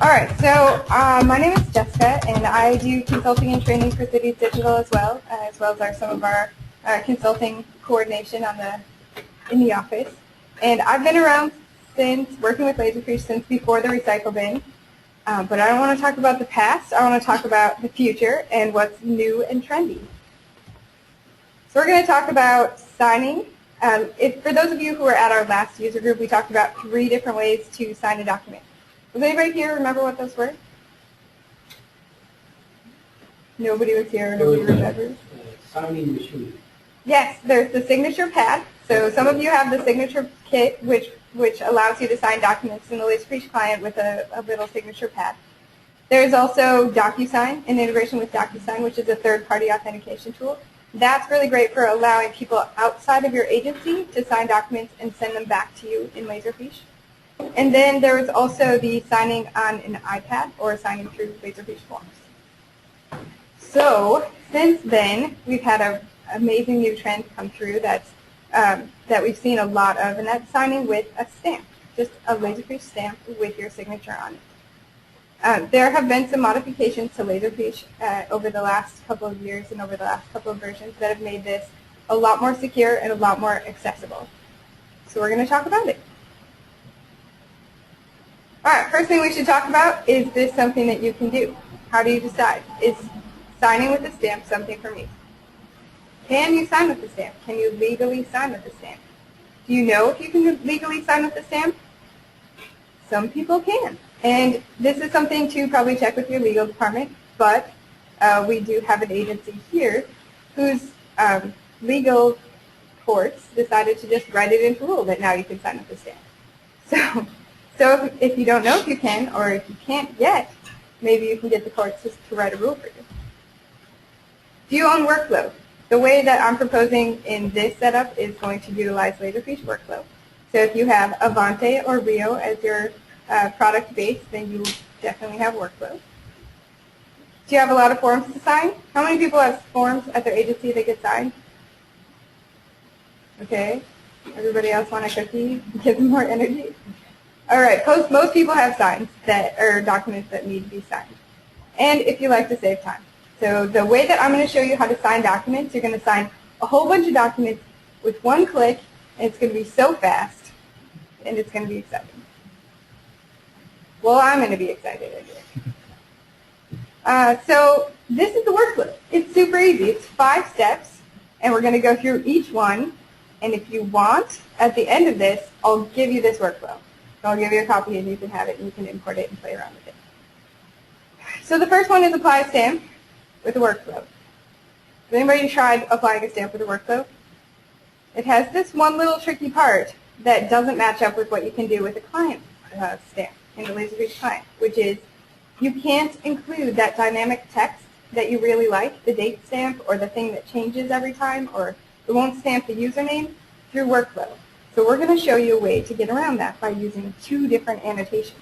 All right, so my name is Jessica, and I do consulting and training for Cities Digital as well as some of our consulting coordination in the office. And I've been around working with Laserfiche since before the recycle bin. But I don't want to talk about the past. I want to talk about the future and what's new and trendy. So we're going to talk about signing. For those of you who were at our last user group, we talked about 3 different ways to sign a document. Does anybody here remember what those were? Nobody was here. Nobody remembers. Signing machine. Yes, there's the signature pad. So some of you have the signature kit, which allows you to sign documents in the Laserfiche Client with a little signature pad. There's also DocuSign, an integration with DocuSign, which is a third-party authentication tool. That's really great for allowing people outside of your agency to sign documents and send them back to you in Laserfiche. And then there was also the signing on an iPad or signing through Laserfiche Forms. So since then, we've had an amazing new trend come through that we've seen a lot of, and that's signing with a stamp, just a Laserfiche stamp with your signature on it. There have been some modifications to Laserfiche over the last couple of years and over the last couple of versions that have made this a lot more secure and a lot more accessible. So we're going to talk about it. All right, first thing we should talk about, is this something that you can do? How do you decide? Is signing with a stamp something for me? Can you sign with the stamp? Can you legally sign with the stamp? Do you know if you can legally sign with the stamp? Some people can. And this is something to probably check with your legal department, but we do have an agency here whose legal courts decided to just write it into rule that now you can sign with the stamp. So if you don't know if you can, or if you can't yet, maybe you can get the courts just to write a rule for you. Do you own workflow? The way that I'm proposing in this setup is going to utilize Laserfiche workflow. So if you have Avante or Rio as your product base, then you definitely have workflow. Do you have a lot of forms to sign? How many people have forms at their agency that get signed? Okay. Everybody else want a cookie? Give them more energy? All right. Most people have signs that are documents that need to be signed. And if you like to save time. So the way that I'm going to show you how to sign documents, you're going to sign a whole bunch of documents with one click, and it's going to be so fast, and it's going to be exciting. Well, I'm going to be excited anyway. So this is the workflow. It's super easy. It's 5 steps, and we're going to go through each one. And if you want, at the end of this, I'll give you this workflow. So I'll give you a copy, and you can have it, and you can import it and play around with it. So the first one is apply a stamp with a workflow. Has anybody tried applying a stamp with a workflow? It has this one little tricky part that doesn't match up with what you can do with a client stamp in the Laserfiche Client, which is you can't include that dynamic text that you really like, the date stamp or the thing that changes every time, or it won't stamp the username through workflow. So we're going to show you a way to get around that by using 2 different annotations.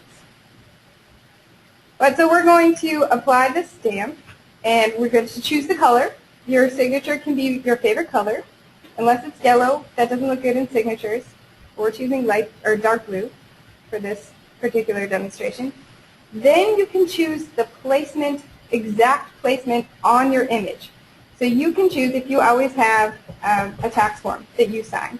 But so we're going to apply the stamp, and we're going to choose the color. Your signature can be your favorite color. Unless it's yellow, that doesn't look good in signatures. We're choosing light or dark blue for this particular demonstration. Then you can choose the placement, exact placement on your image. So you can choose, if you always have a tax form that you sign,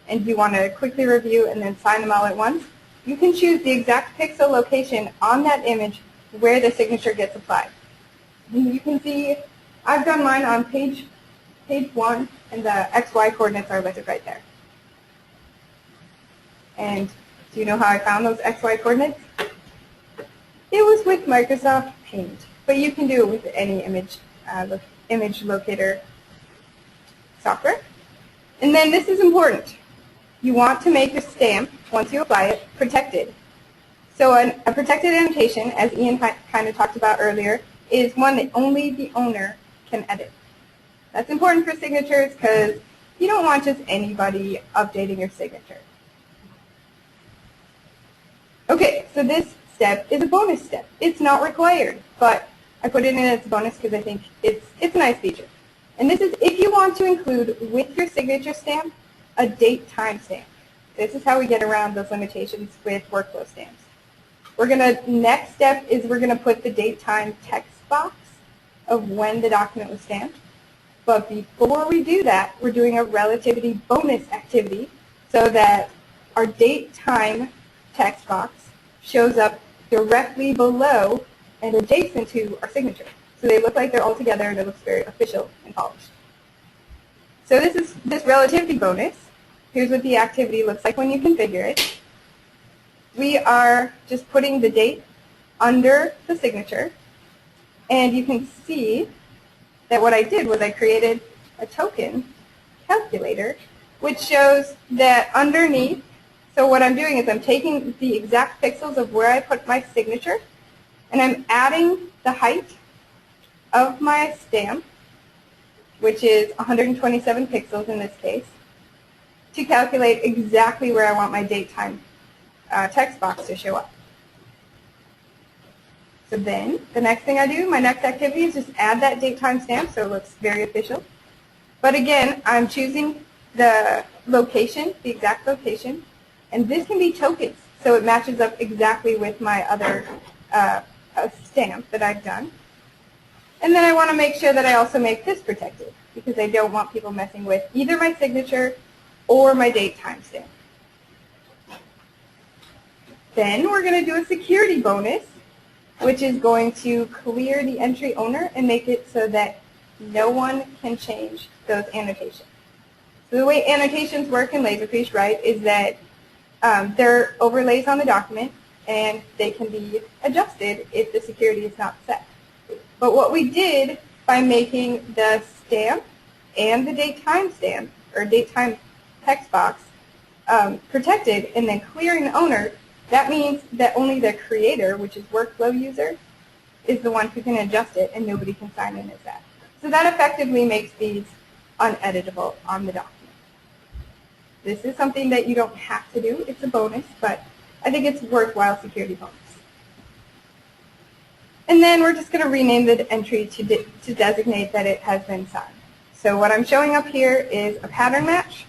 and you want to quickly review and then sign them all at once, you can choose the exact pixel location on that image where the signature gets applied. And you can see I've done mine on page 1, and the XY coordinates are listed right there. And do you know how I found those XY coordinates? It was with Microsoft Paint, but you can do it with any image locator software. And then this is important. You want to make your stamp, once you apply it, protected. So a protected annotation, as Ian kind of talked about earlier, is one that only the owner can edit. That's important for signatures because you don't want just anybody updating your signature. Okay, so this step is a bonus step. It's not required, but I put it in as a bonus because I think it's a nice feature. And this is if you want to include with your signature stamp a date time stamp. This is how we get around those limitations with workflow stamps. Next step is we're going to put the date time text box of when the document was stamped. But before we do that, we're doing a relativity bonus activity so that our date time text box shows up directly below and adjacent to our signature. So they look like they're all together and it looks very official and polished. So this is this relativity bonus. Here's what the activity looks like when you configure it. We are just putting the date under the signature, and you can see that what I did was I created a token calculator which shows that underneath, so what I'm doing is I'm taking the exact pixels of where I put my signature and I'm adding the height of my stamp, which is 127 pixels in this case, to calculate exactly where I want my date time text box to show up. So then, the next thing I do, my next activity is just add that date time stamp so it looks very official. But again, I'm choosing the location, the exact location, and this can be tokens, so it matches up exactly with my other stamp that I've done. And then I want to make sure that I also make this protected, because I don't want people messing with either my signature or my date time stamp. Then we're going to do a security bonus, which is going to clear the entry owner and make it so that no one can change those annotations. So the way annotations work in Laserfiche, right, is that they're overlays on the document and they can be adjusted if the security is not set. But what we did by making the stamp and the date time stamp, or date time text box, protected and then clearing the owner, that means that only the creator, which is workflow user, is the one who can adjust it and nobody can sign in as that. So that effectively makes these uneditable on the document. This is something that you don't have to do. It's a bonus, but I think it's worthwhile security bonus. And then we're just going to rename the entry to designate that it has been signed. So what I'm showing up here is a pattern match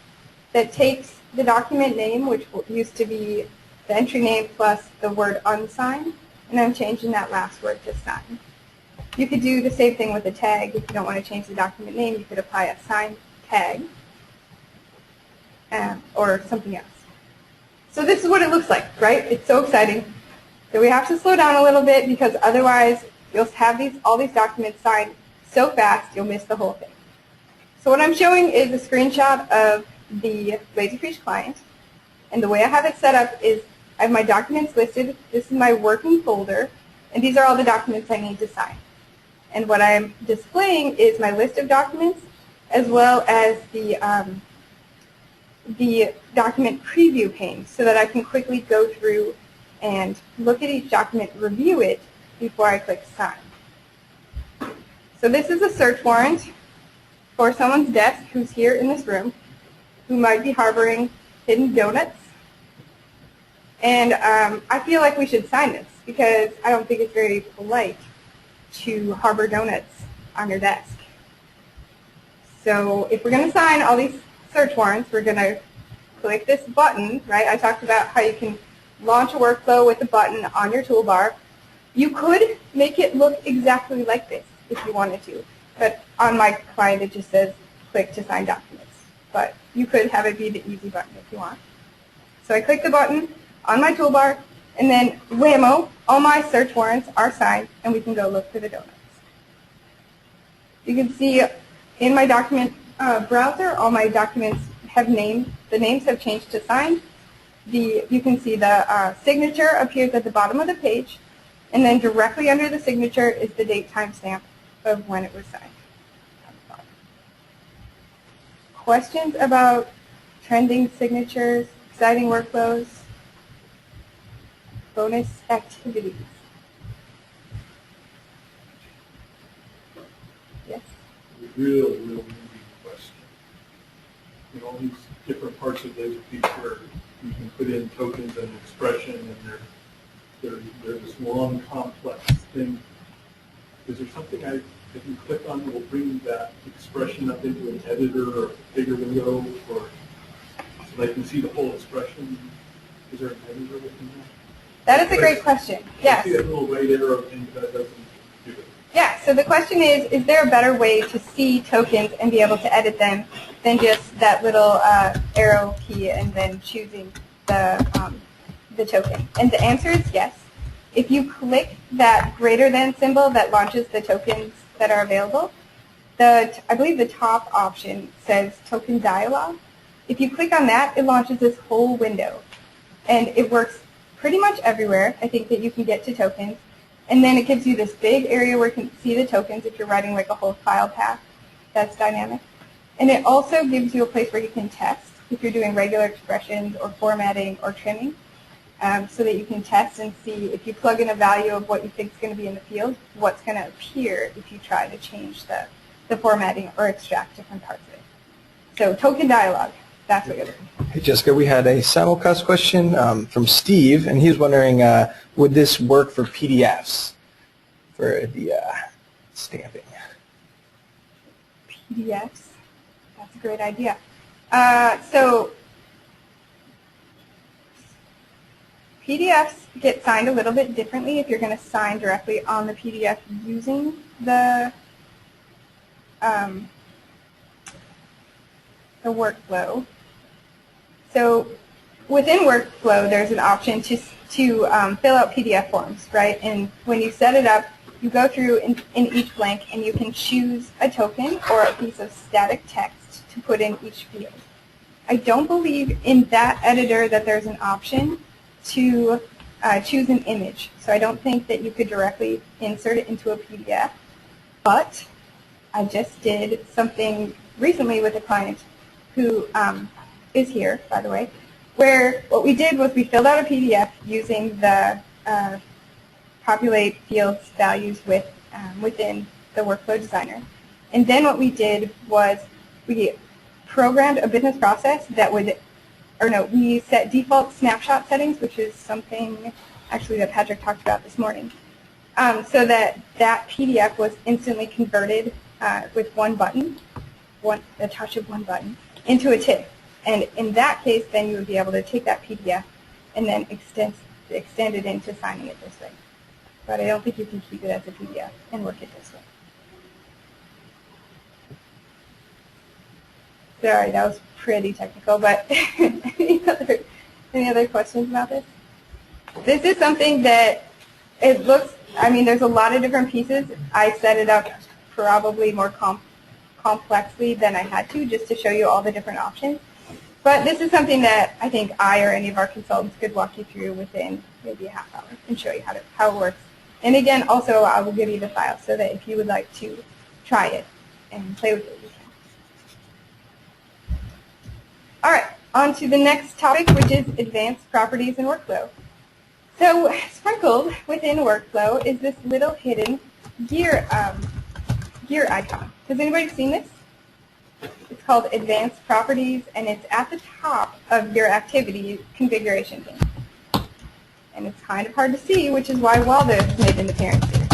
that takes the document name, which used to be the entry name plus the word unsigned, and I'm changing that last word to sign. You could do the same thing with a tag. If you don't want to change the document name, you could apply a signed tag or something else. So this is what it looks like, right? It's so exciting. So we have to slow down a little bit because otherwise you'll have all these documents signed so fast you'll miss the whole thing. So what I'm showing is a screenshot of the Laserfiche client, and the way I have it set up is I have my documents listed. This is my working folder, and these are all the documents I need to sign. And what I'm displaying is my list of documents as well as the document preview pane so that I can quickly go through and look at each document, review it before I click sign. So this is a search warrant for someone's desk who's here in this room who might be harboring hidden donuts. And I feel like we should sign this because I don't think it's very polite to harbor donuts on your desk. So if we're going to sign all these search warrants, we're going to click this button, right? I talked about how you can launch a workflow with a button on your toolbar. You could make it look exactly like this if you wanted to, but on my client it just says click to sign documents. But you could have it be the easy button if you want. So I click the button on my toolbar, and then whammo, all my search warrants are signed, and we can go look for the donuts. You can see in my document browser, all my documents have names. The names have changed to signed. You can see the signature appears at the bottom of the page, and then directly under the signature is the date timestamp of when it was signed. Questions about trending signatures, exciting workflows, bonus activities? Yes? Real easy question. You know, all these different parts of Laserfiche where you can put in tokens and expression, and they're this long, complex thing. Is there something I can click on that will bring that expression up into an editor or a bigger window, or so I can see the whole expression? Is there an editor within that? That is a great question. Yes. See that little right arrow thing, that doesn't do it. Yeah, so the question is there a better way to see tokens and be able to edit them than just that little arrow key and then choosing the token? And the answer is yes. If you click that greater than symbol that launches the tokens that are available, I believe the top option says token dialog. If you click on that, it launches this whole window. And it works pretty much everywhere, I think, that you can get to tokens. And then it gives you this big area where you can see the tokens if you're writing like a whole file path that's dynamic. And it also gives you a place where you can test if you're doing regular expressions or formatting or trimming, so that you can test and see if you plug in a value of what you think is going to be in the field, what's going to appear if you try to change the formatting or extract different parts of it. So token dialog, that's what you're looking for. Hey Jessica, we had a simulcast question from Steve, and he was wondering, would this work for PDFs for the stamping? PDFs, that's a great idea. So PDFs get signed a little bit differently if you're going to sign directly on the PDF using the workflow. So within workflow, there's an option to fill out PDF forms, right? And when you set it up, you go through in each blank, and you can choose a token or a piece of static text to put in each field. I don't believe in that editor that there's an option to choose an image. So I don't think that you could directly insert it into a PDF. But I just did something recently with a client who is here, by the way, where what we did was we filled out a PDF using the populate fields values within the workflow designer. And then what we did was we programmed a business process that would, we set default snapshot settings, which is something actually that Patrick talked about this morning, so that PDF was instantly converted with one button, the touch of one button, into a TIFF. And in that case, then you would be able to take that PDF and then extend it into signing it this way. But I don't think you can keep it as a PDF and work it this way. Sorry, that was pretty technical, but any other questions about this? This is something that it looks, there's a lot of different pieces. I set it up probably more complexly than I had to, just to show you all the different options. But this is something that I think I or any of our consultants could walk you through within maybe a half hour and show you how it works. And again, also I will give you the file so that if you would like to try it and play with it, you can. All right, on to the next topic, which is advanced properties in workflow. So sprinkled within workflow is this little hidden gear icon. Has anybody seen this? It's called Advanced Properties, and it's at the top of your activity configuration pane. And it's kind of hard to see, which is why Waldo has made an appearance here.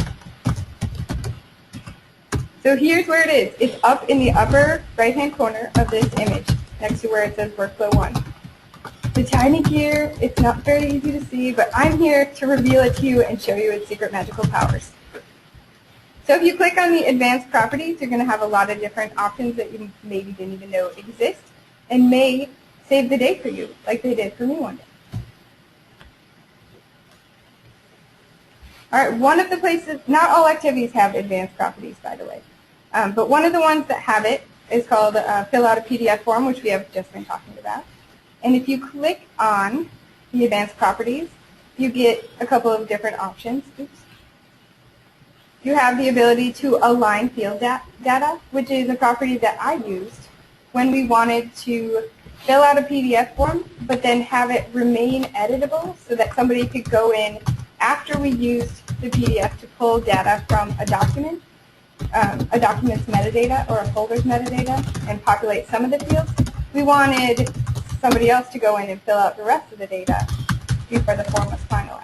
So here's where it is. It's up in the upper right-hand corner of this image, next to where it says Workflow 1. The tiny gear, it's not very easy to see, but I'm here to reveal it to you and show you its secret magical powers. So if you click on the advanced properties, you're going to have a lot of different options that you maybe didn't even know exist and may save the day for you, like they did for me one day. All right, one of the places, not all activities have advanced properties, by the way, but one of the ones that have it is called Fill Out a PDF Form, which we have just been talking about. And if you click on the advanced properties, you get a couple of different options. Oops. You have the ability to align field data, which is a property that I used when we wanted to fill out a PDF form, but then have it remain editable so that somebody could go in after we used the PDF to pull data from a document's metadata or a folder's metadata and populate some of the fields. We wanted somebody else to go in and fill out the rest of the data before the form was finalized.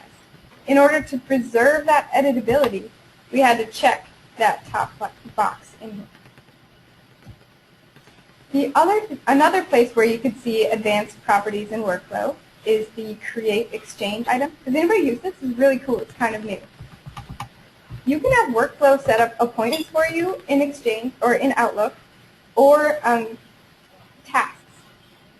In order to preserve that editability, we had to check that top box in here. Another place where you could see advanced properties in workflow is the Create Exchange item. Does anybody use this? This is really cool. It's kind of new. You can have workflow set up appointments for you in Exchange or in Outlook or tasks.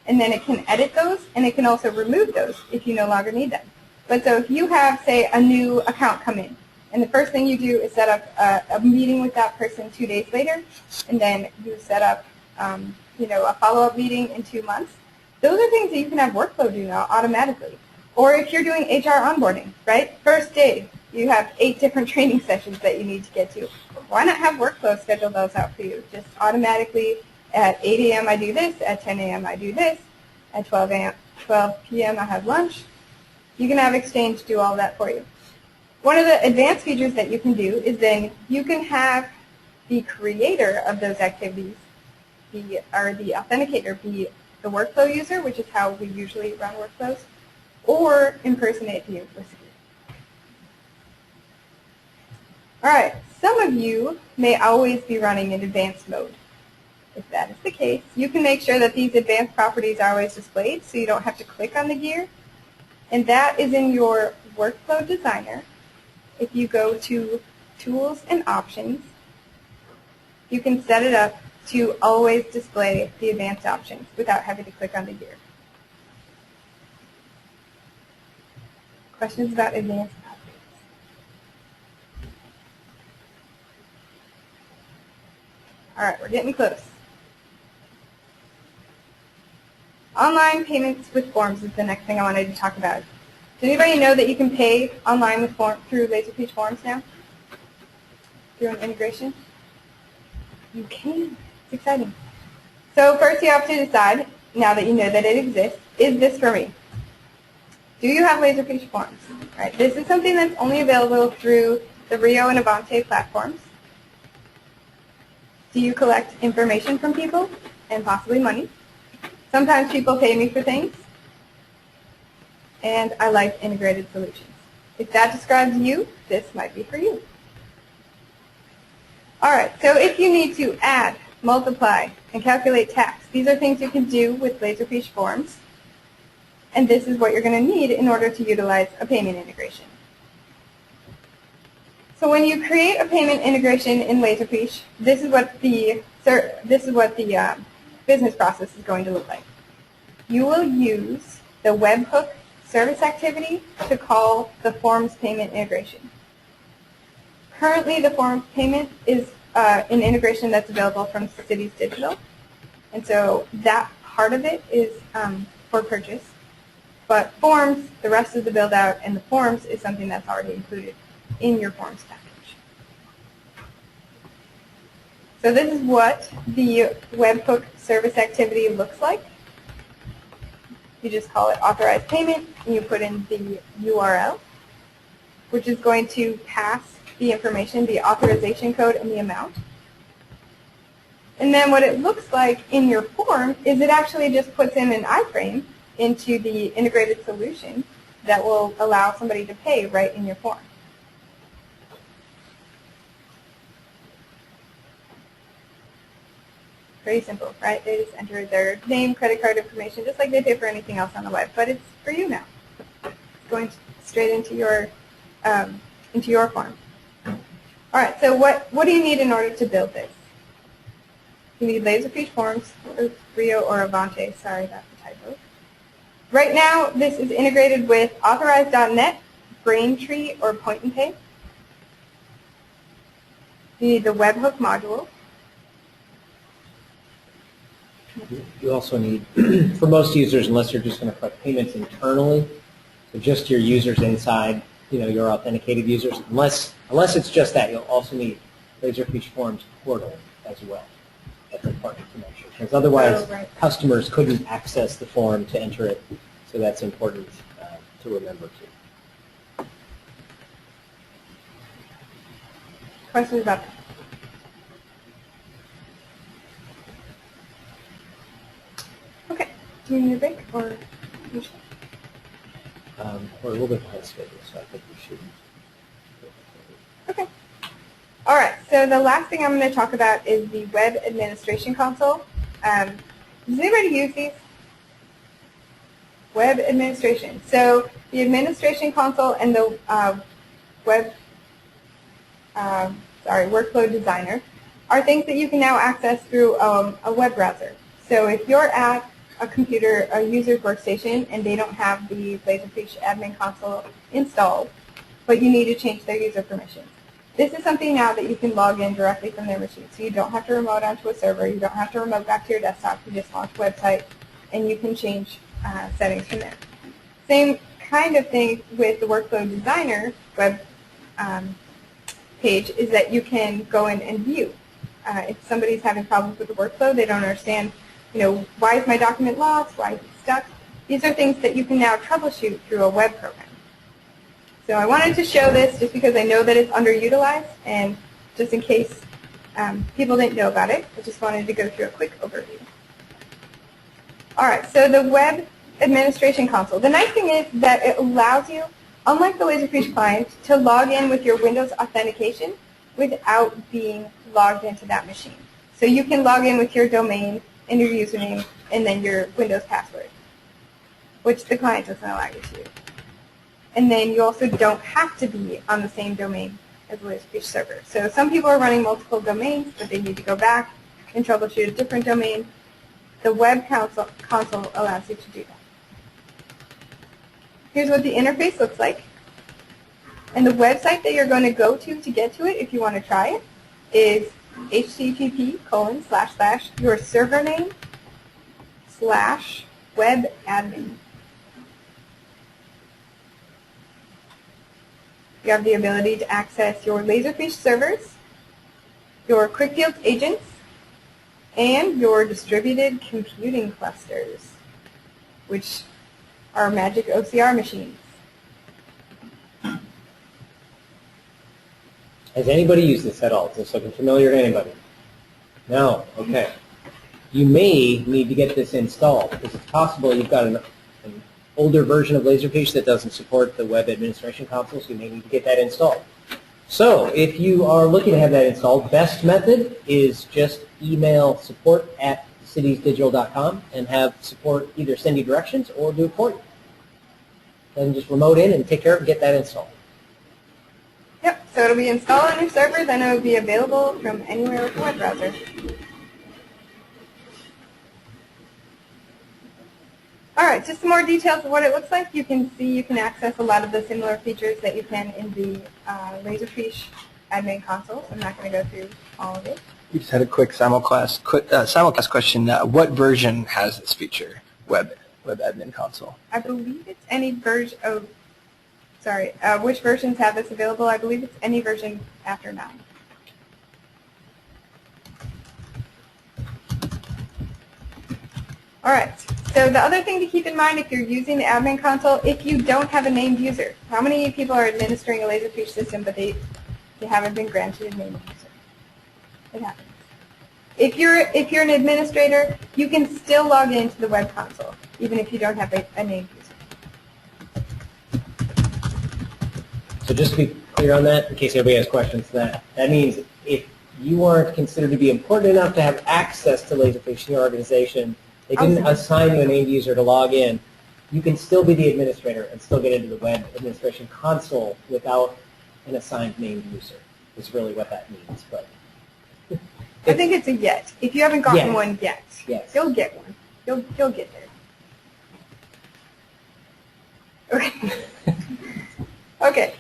And then it can edit those, and it can also remove those if you no longer need them. But so if you have, say, a new account come in, and the first thing you do is set up a meeting with that person 2 days later, and then you set up a follow-up meeting in 2 months, those are things that you can have workflow do now automatically. Or if you're doing HR onboarding, right? First day, you have 8 different training sessions that you need to get to. Why not have workflow schedule those out for you? Just automatically at 8 a.m. I do this, at 10 a.m. I do this, at 12 p.m. I have lunch. You can have Exchange do all that for you. One of the advanced features that you can do is then you can have the creator of those activities, the authenticator, be the workflow user, which is how we usually run workflows, or impersonate the implicity. All right, some of you may always be running in advanced mode. If that is the case, you can make sure that these advanced properties are always displayed so you don't have to click on the gear. And that is in your Workflow Designer. If you go to Tools and Options, you can set it up to always display the advanced options without having to click on the gear. Questions about advanced properties? All right, we're getting close. Online payments with forms is the next thing I wanted to talk about. Does anybody know that you can pay online with through Laserfiche Forms now? Through an integration? You can. It's exciting. So first you have to decide, now that you know that it exists, is this for me? Do you have Laserfiche Forms? Right. This is something that's only available through the Rio and Avante platforms. Do you collect information from people and possibly money? Sometimes people pay me for things, and I like integrated solutions. If that describes you, this might be for you. All right, so if you need to add, multiply, and calculate tax, these are things you can do with Laserfiche Forms, and this is what you're going to need in order to utilize a payment integration. So when you create a payment integration in Laserfiche, this is what the business process is going to look like. You will use the webhook service activity to call the forms payment integration. Currently, the forms payment is an integration that's available from Cities Digital, and so that part of it is for purchase. But forms, the rest of the build out, and the forms is something that's already included in your forms package. So this is what the webhook service activity looks like. You just call it authorized payment, and you put in the URL, which is going to pass the information, the authorization code, and the amount. And then what it looks like in your form is it actually just puts in an iframe into the integrated solution that will allow somebody to pay right in your form. Pretty simple, right? They just enter their name, credit card information, just like they pay for anything else on the web. But it's for you now. It's going straight into your form. All right. So what do you need in order to build this? You need Laserfiche Forms, or Rio or Avante. Sorry, that's the typo. Right now, this is integrated with Authorize.net, Braintree, or Point and Pay. You need the webhook module. You also need, for most users, unless you're just going to collect payments internally, so just your users inside, your authenticated users, unless it's just that, you'll also need Laserfiche Forms portal as well. That's important to mention, because otherwise customers couldn't access the form to enter it, so that's important to remember too. Questions about that? Okay. Do you need a break or? We're a little bit behind schedule, so I think we should. Okay. All right. So the last thing I'm going to talk about is the Web Administration Console. Does anybody use these? Web administration. So the administration console and the workflow designer are things that you can now access through a web browser. So if you're at a computer, a user's workstation, and they don't have the Laserfiche admin console installed, but you need to change their user permissions. This is something now that you can log in directly from their machine. So you don't have to remote onto a server. You don't have to remote back to your desktop. You just launch a website, and you can change settings from there. Same kind of thing with the Workflow Designer web page is that you can go in and view. If somebody's having problems with the workflow, they don't understand, why is my document lost, why is it stuck? These are things that you can now troubleshoot through a web program. So I wanted to show this just because I know that it's underutilized, and just in case people didn't know about it, I just wanted to go through a quick overview. All right, so the web administration console. The nice thing is that it allows you, unlike the Laserfiche client, to log in with your Windows authentication without being logged into that machine. So you can log in with your domain and your username and then your Windows password, which the client doesn't allow you to do. And then you also don't have to be on the same domain as the Laserfiche server. So some people are running multiple domains, but they need to go back and troubleshoot a different domain. The web console allows you to do that. Here's what the interface looks like. And the website that you're going to go to get to it, if you want to try it, is http:// your server name /webadmin. You have the ability to access your Laserfiche servers, your QuickFields agents, and your distributed computing clusters, which are magic OCR machines. Has anybody used this at all? Is this looking familiar to anybody? No? Okay. You may need to get this installed because it's possible you've got an older version of Laserfiche that doesn't support the web administration console, so you may need to get that installed. So if you are looking to have that installed, best method is just email support@citiesdigital.com and have support either send you directions or do it for you. Then just remote in and take care of it and get that installed. Yep, so it'll be installed on your server, then it will be available from anywhere with a web browser. All right, just some more details of what it looks like. You can see you can access a lot of the similar features that you can in the Laserfiche admin console. So I'm not going to go through all of it. We just had a quick simulcast question. What version has this feature, web admin console? I believe it's any version of, which versions have this available? I believe it's any version after 9. All right, so the other thing to keep in mind if you're using the admin console, if you don't have a named user, how many people are administering a Laserfiche system but they haven't been granted a named user? It happens. If you're an administrator, you can still log into the web console, even if you don't have a named user. So just to be clear on that, in case anybody has questions, that means if you aren't considered to be important enough to have access to Laserfiche in your organization, they didn't assign you a named user to log in, you can still be the administrator and still get into the web administration console without an assigned named user, is really what that means. But I think it's a yet. If you haven't gotten one yet, you'll get one. You'll get there. Okay. Okay.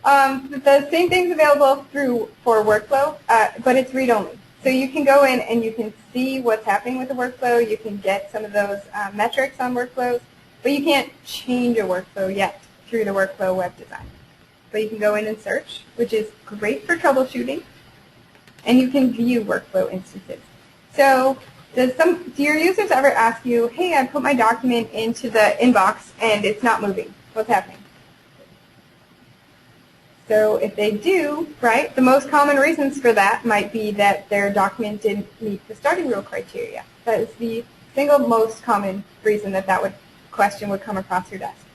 The same thing's available for workflow, but it's read-only. So you can go in and you can see what's happening with the workflow. You can get some of those metrics on workflows, but you can't change a workflow yet through the workflow web design. But you can go in and search, which is great for troubleshooting, and you can view workflow instances. So do your users ever ask you, hey, I put my document into the inbox and it's not moving. What's happening? So if they do, right, the most common reasons for that might be that their document didn't meet the starting rule criteria. That is the single most common reason that question would come across your desk.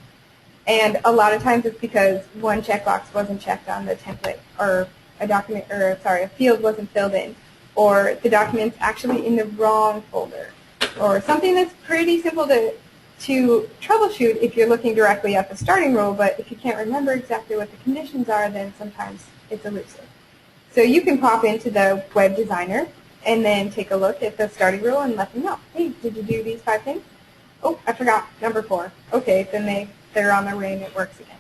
And a lot of times it's because one checkbox wasn't checked on the template, or a field wasn't filled in, or the document's actually in the wrong folder, or something that's pretty simple to to troubleshoot if you're looking directly at the starting rule, but if you can't remember exactly what the conditions are, then sometimes it's elusive. So you can pop into the web designer and then take a look at the starting rule and let them know, hey, did you do these 5 things? Oh, I forgot number 4. Okay, then they're on their way and it works again.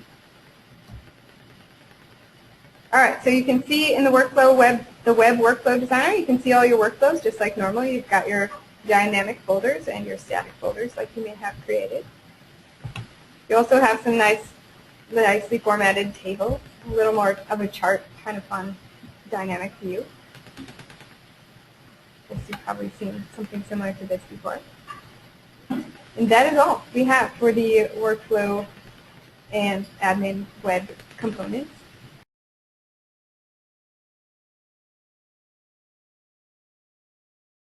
All right, so you can see in the web workflow designer, you can see all your workflows just like normal. You've got your dynamic folders and your static folders like you may have created. You also have some nicely formatted tables, a little more of a chart, kind of fun dynamic view. Guess you've probably seen something similar to this before. And that is all we have for the workflow and admin web components.